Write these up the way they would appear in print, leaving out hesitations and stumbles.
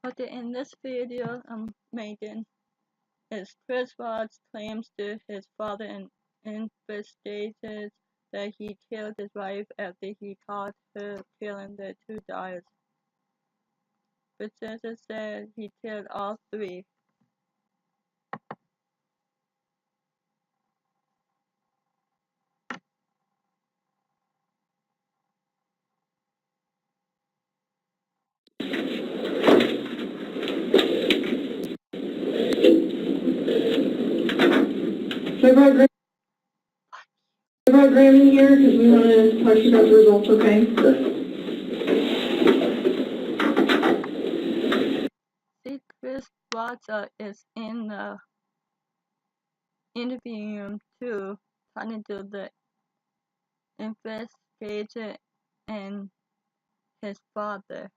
Okay, in this video I'm making is Chris Watts claims to his father and investigated that he killed his wife after he caught her killing the two dogs. Witnesses said he killed all three. So I brought Graham in here because we want to talk to you about the results, okay? See, Chris Watts is in the interview room too, talking to the investigator and his father.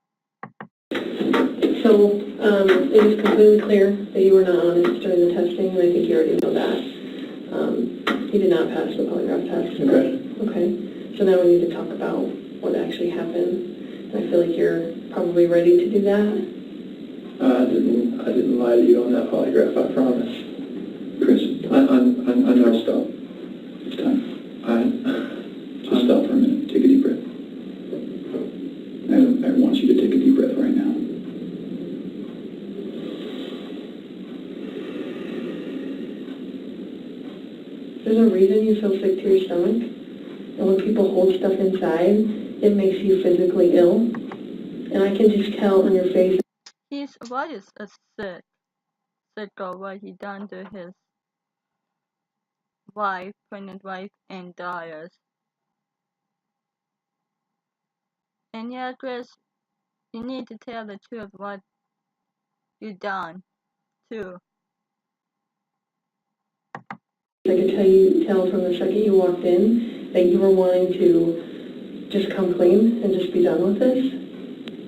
So it is completely clear that you were not honest during the testing, and I think you already know that. He did not pass the polygraph test. Okay. So now we need to talk about what actually happened. And I feel like you're probably ready to do that. I didn't lie to you on that polygraph, I promise. Chris, I know. Stop. It's time. Just stop for a minute. Take a deep breath. I want you to take a deep breath right now. There's a reason you feel sick to your stomach. And when people hold stuff inside, it makes you physically ill. And I can just tell on your face. His wife is sick of what he done to his wife, pregnant wife, and daughters. And yeah, Chris, you need to tell the truth what you done too. I could tell from the second you walked in that you were wanting to just come clean and just be done with this.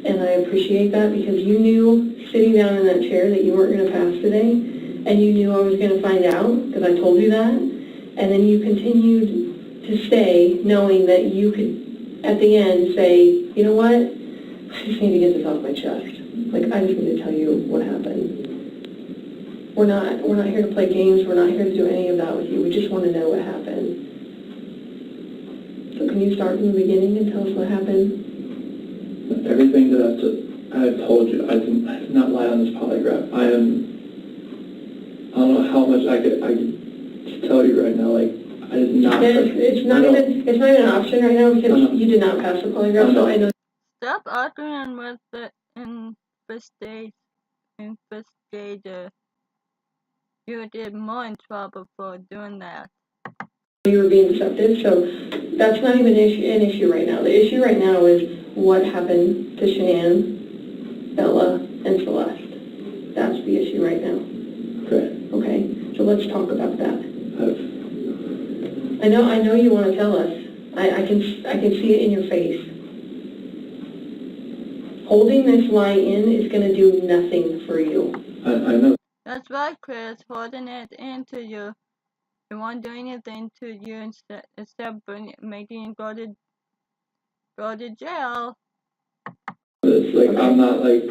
And I appreciate that because you knew sitting down in that chair that you weren't going to pass today, and you knew I was going to find out because I told you that. And then you continued to stay knowing that you could, at the end, say, you know what, I just need to get this off my chest. Like, I just need to tell you what happened. We're not here to play games. We're not here to do any of that with you. We just want to know what happened. So can you start from the beginning and tell us what happened? Everything that I have told you, I did not lie on this polygraph. I don't know how much I could tell you right now. Like, I did not. It's not even an option right now because you did not pass the polygraph. So I know. Stop arguing with the investigator. You would get more in trouble for doing that. You were being deceptive, so that's not even an issue right now. The issue right now is what happened to Shanann, Bella, and Celeste. That's the issue right now. Okay, so let's talk about that. I know you want to tell us. I can see it in your face. Holding this lie in is going to do nothing for you. I know. That's right, Chris. Holding it into you. It won't do anything to you instead making you go to jail. It's like, I'm not like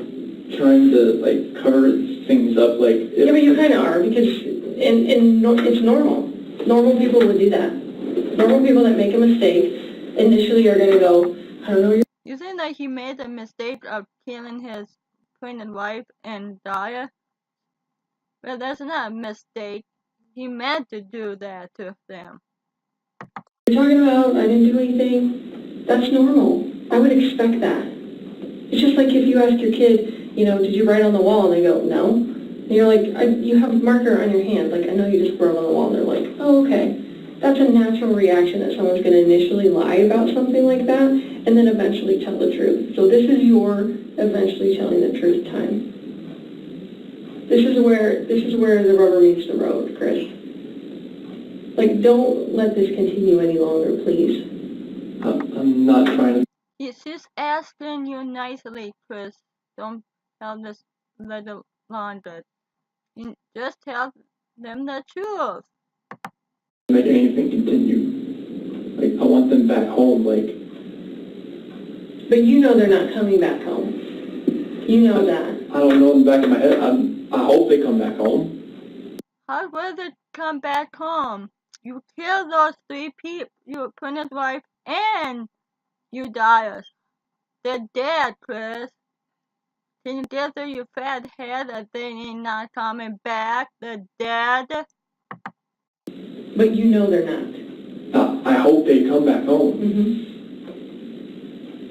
trying to cover things up like. Yeah, but you kind of are because it's normal. Normal people would do that. Normal people that make a mistake initially are going to go, I don't know. You think that he made the mistake of killing his pregnant wife and daughter? Well, that's not a mistake. He meant to do that to them. You're talking about I didn't do anything. That's normal. I would expect that. It's just like if you ask your kid, did you write on the wall? And they go, no. And you're like, you have a marker on your hand. Like, I know you just wrote on the wall. And they're like, oh, okay. That's a natural reaction that someone's going to initially lie about something like that and then eventually tell the truth. So this is your eventually telling the truth time. This is where the rubber meets the road, Chris. Like, don't let this continue any longer, please. I'm not trying to. He's just asking you nicely, Chris. Don't tell this little longer. You just tell them the truth. Make anything continue. Like, I want them back home, like. But you know they're not coming back home. You know that. I don't know in the back of my head. I hope they come back home. How will they come back home? You kill those 3 people, you Prince's wife, and you Darius. They're dead, Chris. Can you get through your fat head that they ain't not coming back? They're dead. But you know they're not. I hope they come back home. Mm-hmm.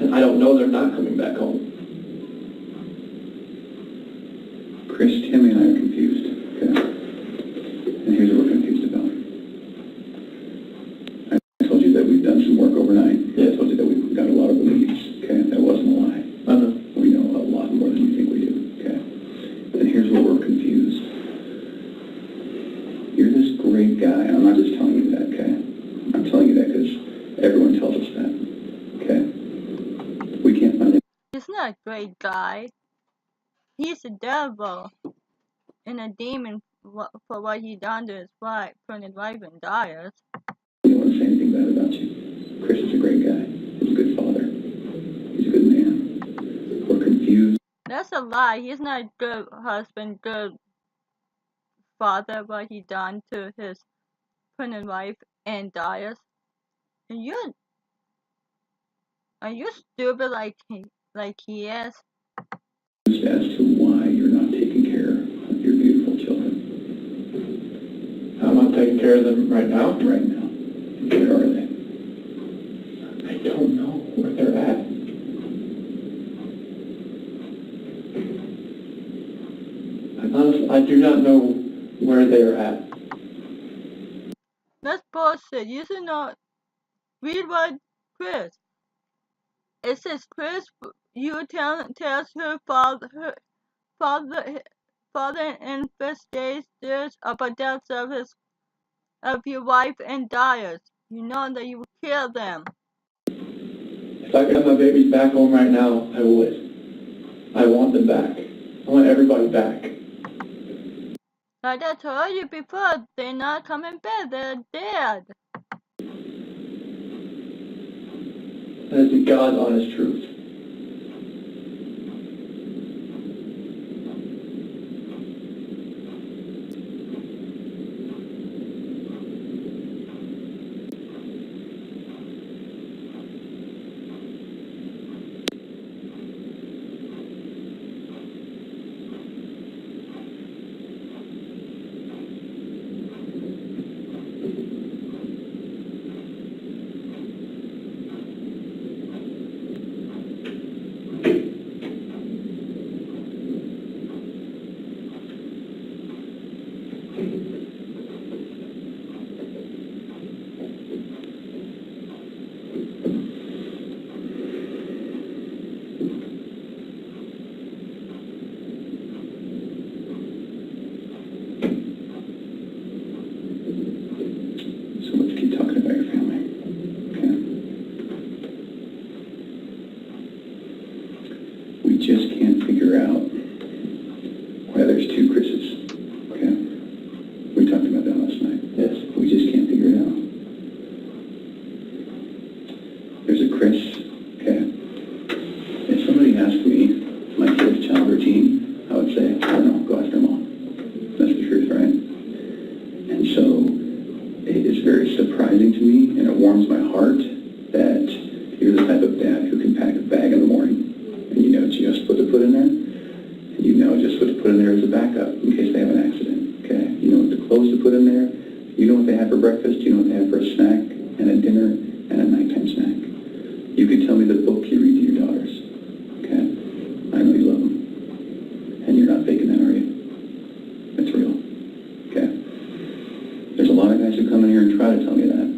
And I don't know they're not coming back home. Chris, Tammy and I are confused, okay? And here's what we're confused about. I told you that we've done some work overnight. Yeah. I told you that we've got a lot of leads, okay? That wasn't a lie. I know. We know a lot more than you think we do, okay? And here's where we're confused. You're this great guy, and I'm not just telling you that, okay? I'm telling you that because everyone tells us that, okay? We can't find it. He's not a great guy. He's a devil and a demon for what he done to his wife, Prince's wife, and Darius. We don't want to say anything bad about you. Chris is a great guy. He's a good father. He's a good man. We're confused. That's a lie. He's not a good husband, good father, what he done to his Prince's wife and Darius. And are you stupid like he is? As to why you're not taking care of your beautiful children I'm not taking care of them right now. right now. Where are they? I don't know where they're at. I do not know where they're at. That's bullshit. You should know. Read what Chris. It says Chris. You tells her father investigates about deaths of your wife and Darius. You know that you will kill them. If I could have my babies back home right now, I would. I want them back. I want everybody back. Like I told you before, they're not coming back. They're dead. That is the God's honest truth. So let's keep talking about your family, okay? We just can't figure out why there's 2 Chris's, okay? We talked about that last night. Yes. We just can't figure it out. There's a Chris, okay? If somebody asked me my kid's child routine, I would say, I don't know, go ask their mom. That's the truth, right? And so it is very surprising to me, and it warms my heart that you're the type of dad who can pack a bag in the morning, and you know just what to put in there, and you know just what to put in there as a backup in case they have an accident, okay? You know what the clothes to put in there, you know what they have for breakfast, you know what they have for a snack, and a dinner, and a nighttime snack. You can tell me the book you read to your daughters, okay? I know you love them, and you're not faking that, are you? It's real, okay? There's a lot of guys who come in here and try to tell me that,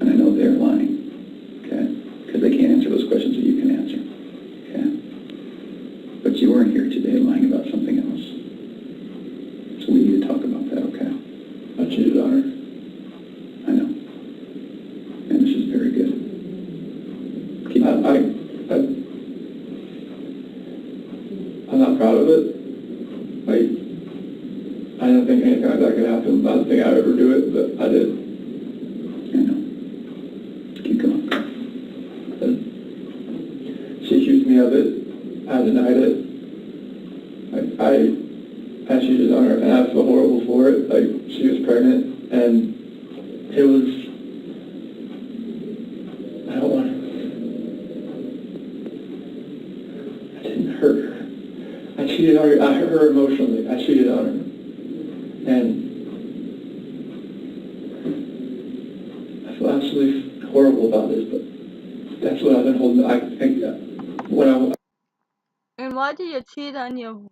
and I know they're lying, okay? Because they can't answer those questions that you can answer, okay? But you are here today lying about something else. So we need to talk about that, okay? I cheated on her. I know. And this is very good. Keep I'm not proud of it. I didn't think anything like that could happen. I didn't think I'd ever do it, but I did. I know. Keep going. She accused me of it. I denied it. I feel horrible for it. Like, she was pregnant, and it was, I don't want to, I didn't hurt her. I cheated on her. I hurt her emotionally. I cheated on her. And I feel absolutely horrible about this, but that's what I've been holding. And why do you cheat on your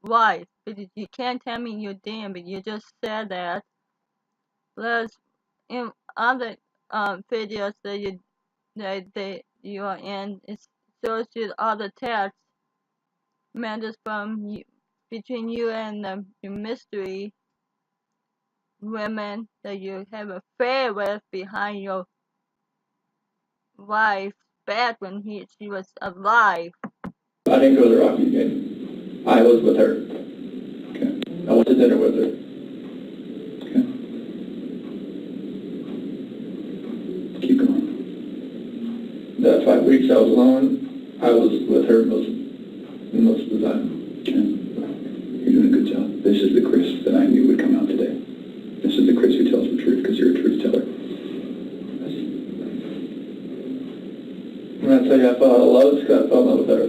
wife? Because you can't tell me you didn't, but you just said that. Plus, in other videos that you are in, it shows you other texts, matters from you, between you and the mystery women that you have an affair with behind your wife's back when she was alive. I didn't go to the Rockies game. I was with her. Okay. I went to dinner with her. Okay. Keep going. The 5 weeks I was alone, I was with her most of the time. Okay. You're doing a good job. This is the Chris that I knew would come out today. This is the Chris who tells the truth because you're a truth teller. When I tell you I fell out of love, it's because I fell in love with her.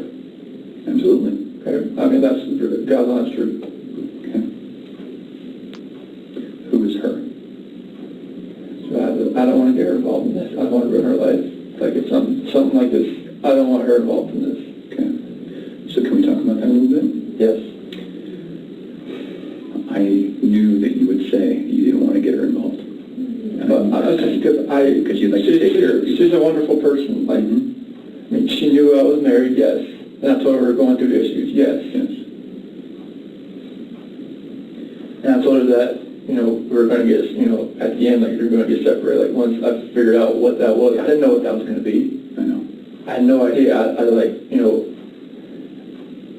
Absolutely. Okay? I mean, that's the God's honest truth. Okay. Who is her? So I don't want to get her involved in this. I don't want to ruin her life. Like, it's something like this. I don't want her involved in this. Okay. So can we talk about that a little bit? Yes. I knew that you would say you didn't want to get her involved. But Because you'd like to take care of you. She's a wonderful person. Like, I mean, she knew I was married, yes. And I told her we were going through issues, yes. Yes. And I told her that, we were going to get, at the end, like, we were going to get separated. Like, once I figured out what that was, I didn't know what that was going to be. I know. I had no idea.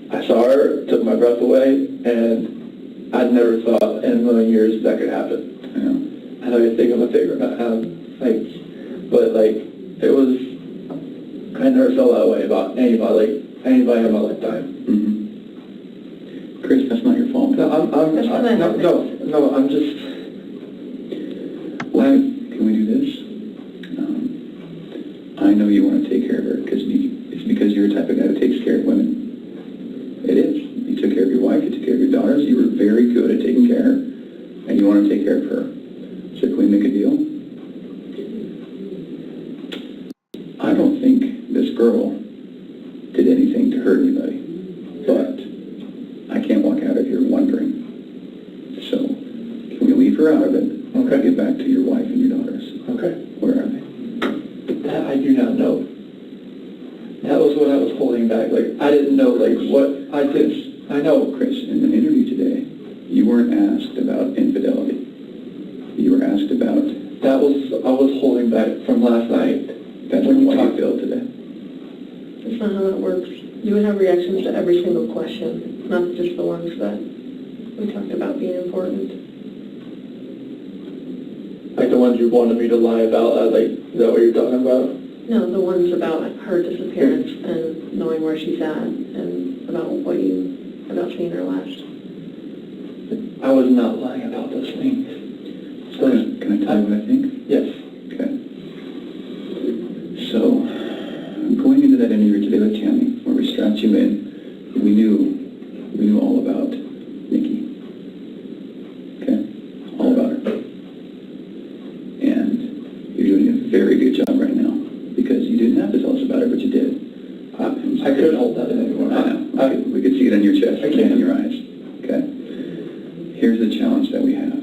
I saw her, took my breath away, and I'd never thought in a million years that could happen. I know. I know you think I'm a figure, it was, I never felt that way about anybody in my lifetime. Mm-hmm. Chris, that's not your fault. No, I'm just, Can we do this? I know you want to take care of her because it's because you're the type of guy who takes care of women. It is. You took care of your wife, you took care of your daughters, you were very good at taking care of her, and you want to take care of her. So can we make a deal? I don't think this girl did anything to hurt anybody, but I can't walk out of here wondering. So, can we leave her out of it? Okay. Get back to your wife and your daughters. okay. Where are they? That I do not know. That was what I was holding back. Like, I didn't know, what I did. I know. Chris, in the interview today, you weren't asked about infidelity. You were asked about... I was holding back from last night. That's when you why you talked. failed today. That's not how that works. You would have reactions to every single question, not just the ones that we talked about being important. Like the ones you wanted me to lie about, is that what you're talking about? No, the ones about her disappearance and knowing where she's at and about seeing her last. I was not lying about those things. Can I tell you what I think? Yes. Okay. So, going into that interview today with Tammy, where we strapped you in, we knew all about Nikki. Okay? All about her. And you're doing a very good job right now, because you didn't have to tell us about her, but you did. I couldn't hold that in anymore. I know. We could see it on your chest and in your eyes. Okay? Here's the challenge that we have.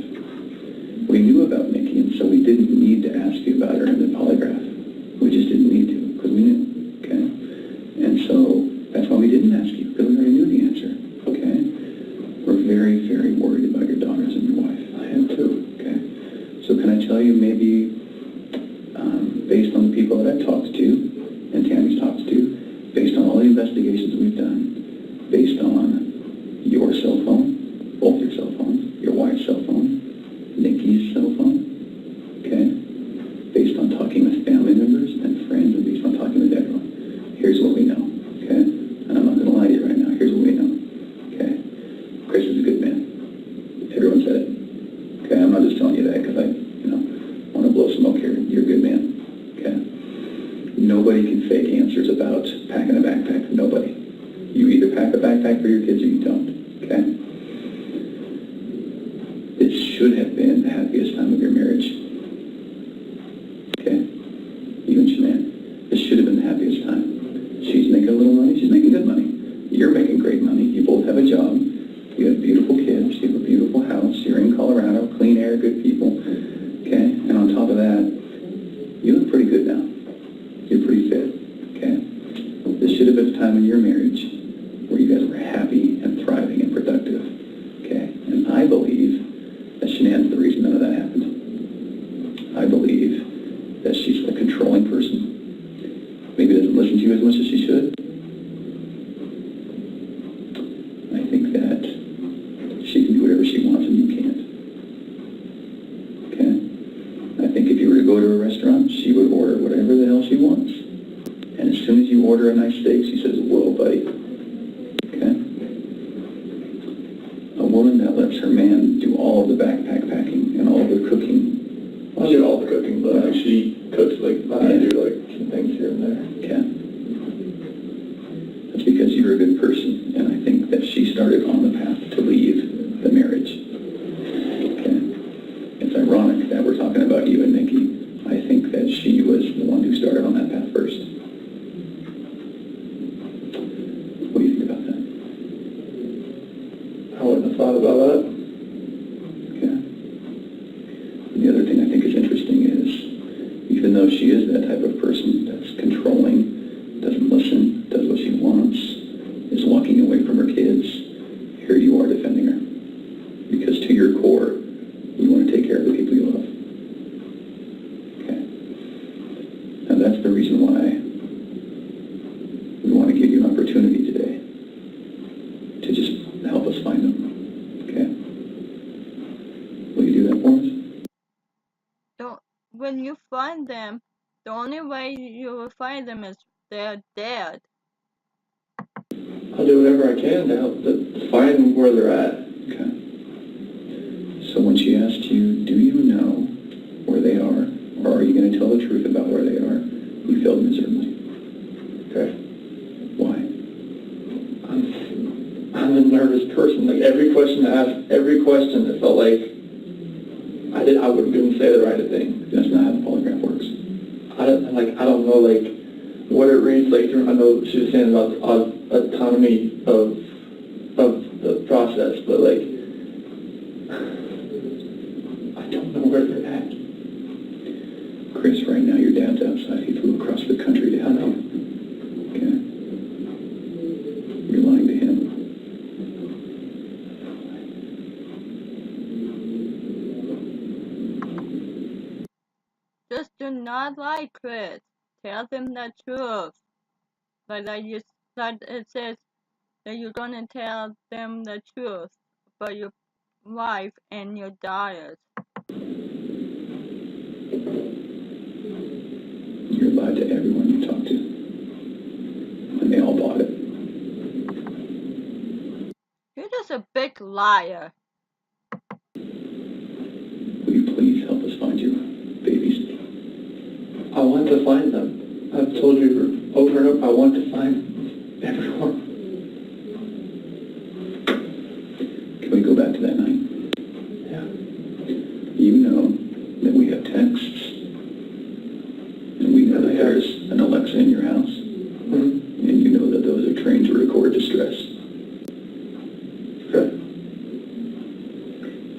We knew about Nikki, and so we didn't need to ask you about her in the polygraph. We just didn't need to, because we knew. Okay? And so that's why we didn't ask you, because we already knew the answer. Okay? We're very, very worried about your daughters and your wife. I am too. Okay? So can I tell you maybe, based on the people that I've talked to, and Tammy's talked to, based on all the investigations we've done, based on your cell phone, both your cell phones, your wife's cell phone, Nikki's cell phone, okay? Based on talking with family members and friends, and based on talking with everyone, here's what we know, okay? And I'm not going to lie to you right now. Here's what we know, okay? Chris is a good man. pack a backpack for your kids or you don't, okay? This should have been the happiest time of your marriage. Okay? You and Shanann. This should have been the happiest time. She's making a little money. She's making good money. You're making great money. You both have a job. You have beautiful kids. You have a beautiful house. You're in Colorado. Clean air, good people. Okay? And on top of that, you look pretty good now. You're pretty fit. Okay? This should have been the time in your marriage where you guys were happy and thriving and productive. Okay? And I believe that Shanann's the reason none of that happened. I believe that she's a controlling person. Maybe doesn't listen to you as much as she should. I think that she can do whatever she wants and you can't. Okay? I think if you were to go to a restaurant, she would order whatever the hell she wants. And as soon as you order a nice steak, she says, whoa, buddy. Okay? A woman that lets her man do all of the backpack packing and all of the cooking. I'll do all the cooking, but she cooks like I do like some things here and there. Okay? That's because you're a good person, and I think that she started on the path to leave the marriage. Okay? It's ironic that we're talking about you and Nikki. I think that she was the one who started on that path first. What do you think about that? I wouldn't have thought about that. Okay. And the other thing I think is interesting is, even though she is that type of person that's controlling, doesn't listen, does what she wants, is walking away from her kids, here you are defending her. Because to your core, you want to take care of the people you love. Okay. And that's the reason why we want to give you an opportunity today to just help us find them. Okay? Will you do that for us? When you find them, the only way you will find them is they're dead. I'll do whatever I can to help to find where they're at. Okay. So when she asked you, do you know where they are, or are you going to tell the truth about where they are, you failed miserably. Okay. Why? I'm a nervous person. Like every question I asked, every question, it felt like I wouldn't say the right thing. That's not how the polygraph works. I don't know like what it reads like. I know she was saying about autonomy of the process, but like I don't know where they're at. Chris, right now your dad's outside. He flew across the country to help you. Okay? You're lying to him. Just do not lie, Chris. Tell them the truth. Like it says that you're gonna tell them the truth about your wife and your daughters. You lied to everyone you talked to. And they all bought it. You're just a big liar. Will you please help us find your babies? I want to find them. I've told you over and over, I want to find everyone. Can we go back to that night? Yeah. You know that we have texts. And we know that there's an Alexa in your house. Mm-hmm. And you know that those are trained to record distress. Okay.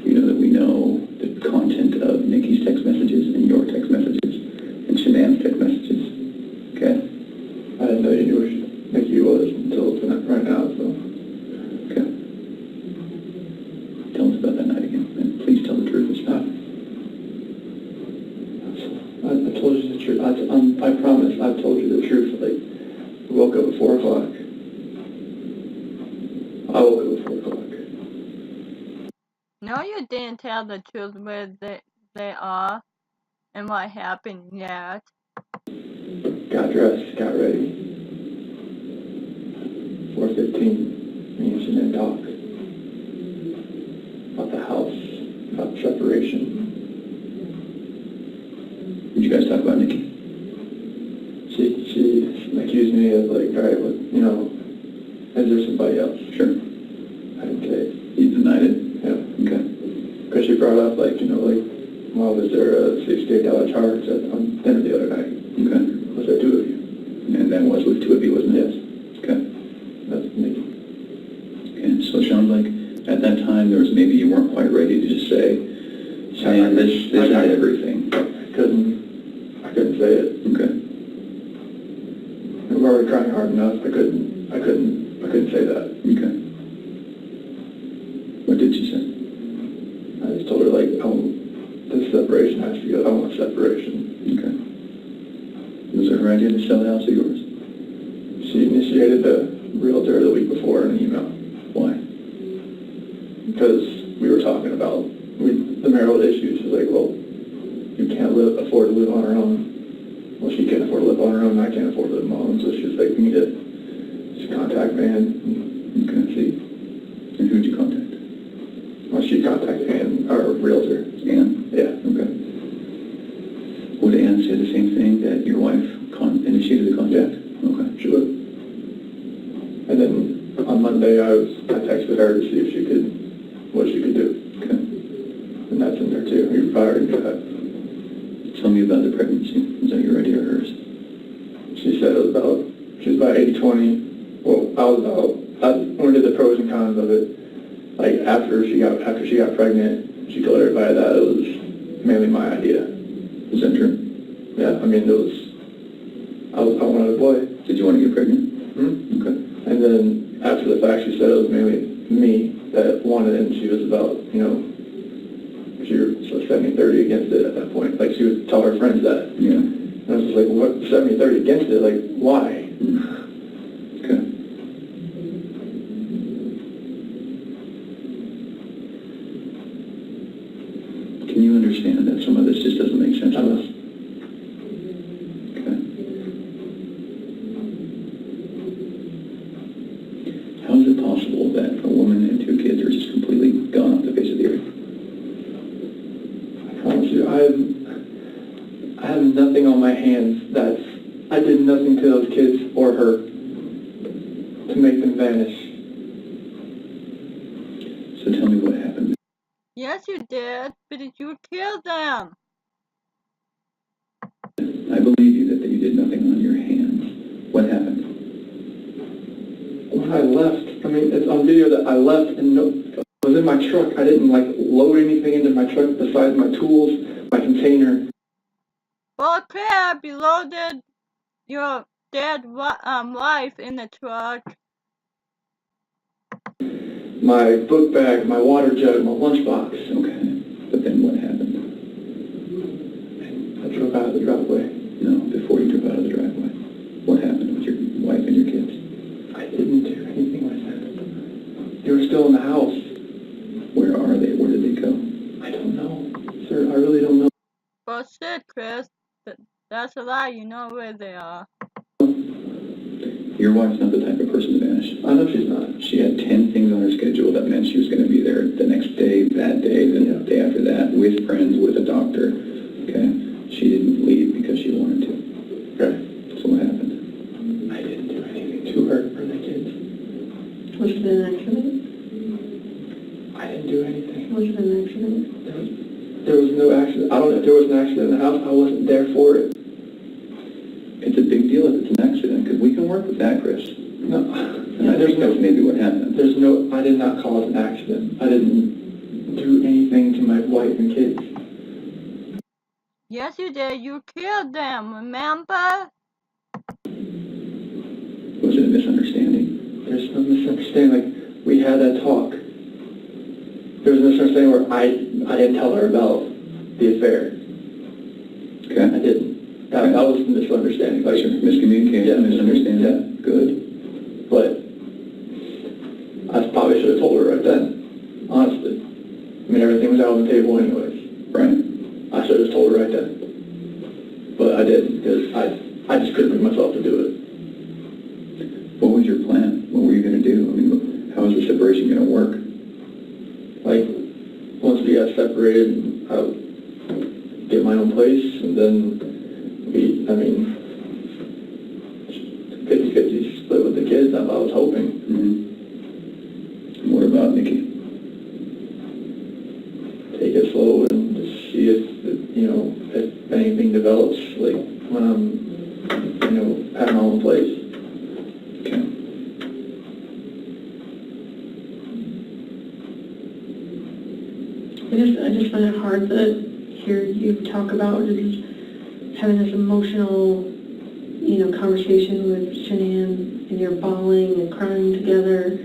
You know that we know the content of Nikki's text messages and your text messages and Shanann's text messages. Okay? I didn't know you knew who Nikki was until tonight, right now, so. Okay. Tell us about that night again. And please tell the truth this time. I told you the truth. I promise I've told you the truth. Like, I woke up at 4 o'clock. I woke up at 4 o'clock. No, you didn't tell the truth where they are and what happened yet. Got dressed, got ready. 4:15, me and Shanann talked. About the house, about separation. Did you guys talk about Nikki? She accused me of like, all right, well, you know, is there somebody somebody else. Sure. I didn't say it. You denied it? Yeah. Okay. Because she brought up, like, well, was there a $68 charge on dinner the other night? Okay. Was there two of you? And that was with two of you, wasn't it? Yes. Okay. That's me. Okay, so it sounds like at that time there was maybe you weren't quite ready to just say, this is everything. I couldn't say it. Okay. We were already trying hard enough. I couldn't say that. Okay. What did you say? I just told her, like, this separation has to go. I want separation. Okay. Was it her idea to sell the house or yours? She initiated the realtor the week before in an email. Why? Because we were talking about the marital issues. She was like, well, you can't afford to live on her own. Well, she can't afford to live on her own, and I can't afford to live on my own. So she was like, we need to contact Van and see. And who'd you contact? Well, she contacted Ann, our realtor. Ann? Yeah. Okay. Would Ann say the same thing, that your wife initiated the contact? Yeah. Okay. She would. And then on Monday, I texted her to see if what she could do. Okay. And that's in there too. You probably already knew that. Tell me about the pregnancy. Was that your idea or hers? She said it was she was about 80-20. Well, I only did the pros and cons of it. Like, after she got pregnant, she told everybody that it was mainly my idea. Is that true? Yeah, I mean, I wanted a boy. Did you want to get pregnant? Hmm? Okay. And then after the fact, she said it was mainly me that wanted it, and she was about, she was 70-30 against it at that point. Like, she would tell her friends that. Yeah. And I was just like, what, 70-30 against it? Like, why? Okay. Can you understand that some of this just doesn't make sense to us? Okay. How is it possible that a woman and two kids are just completely gone off the face of the earth? I promise you, I have nothing on my hands I did nothing to those kids or her to make them vanish. So tell me what happened. Yes, you did, but you killed them. I believe you that you did nothing on your hands. What happened? When I left, I mean, it's on video that I left and I was in my truck. I didn't, like, load anything into my truck besides my tools, my container. Well, crap, you loaded your dead wife in the truck. My book bag, my water jug, my lunchbox. Okay. But then what happened? I drove out of the driveway. No, before you drove out of the driveway. What happened with your wife and your kids? I didn't do anything like that. They were still in the house. Where are they? Where did they go? I don't know. Sir, I really don't know. Well, shit, Chris. That's a lie. You know where they are. Your wife's not the type of person to vanish. I know she's not. She had 10 things on her schedule that meant she was going to be there the next day, that day, the day after that, with friends, with a doctor. Okay? She didn't leave because she wanted to. Okay. So what happened? I didn't do anything to her or the kids. Was it an accident? I didn't do anything. Was it an accident? There was no accident. I don't know if there was an accident in the house. I wasn't there for it. It's a big deal if it's an accident, because we can work with that, Chris. No. And I think that's maybe what happened. I did not cause an accident. I didn't do anything to my wife and kids. Yes, you did. You killed them, remember? Was it a misunderstanding? There's no misunderstanding. Like, we had that talk. There was a misunderstanding where I didn't tell her about the affair. Okay. I didn't. That was the misunderstanding. Like, Miscommunication, yeah, misunderstanding. yeah. Good. But I probably should have told her right then, honestly. I mean, everything was out on the table anyways. Right. I should have told her right then. But I didn't, because I just couldn't bring myself to do it. What was your plan? What were you going to do? I mean, how was the separation going to work? Like, once we got separated, I would get my own place, and then 50-50 split with the kids, I was hoping. Mm-hmm. I just find it hard to hear you talk about just having this emotional, conversation with Shanann, and you're bawling and crying together,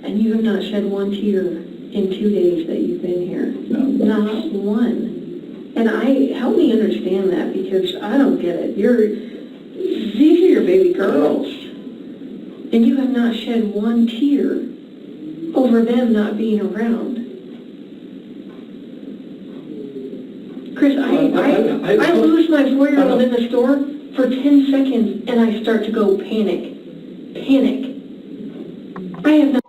and you have not shed one tear in 2 days that you've been here. No. Not one. And help me understand that, because I don't get it. These are your baby girls, and you have not shed one tear over them not being around. Chris, I lose my 4-year-old in the store for 10 seconds, and I start to go panic. I have not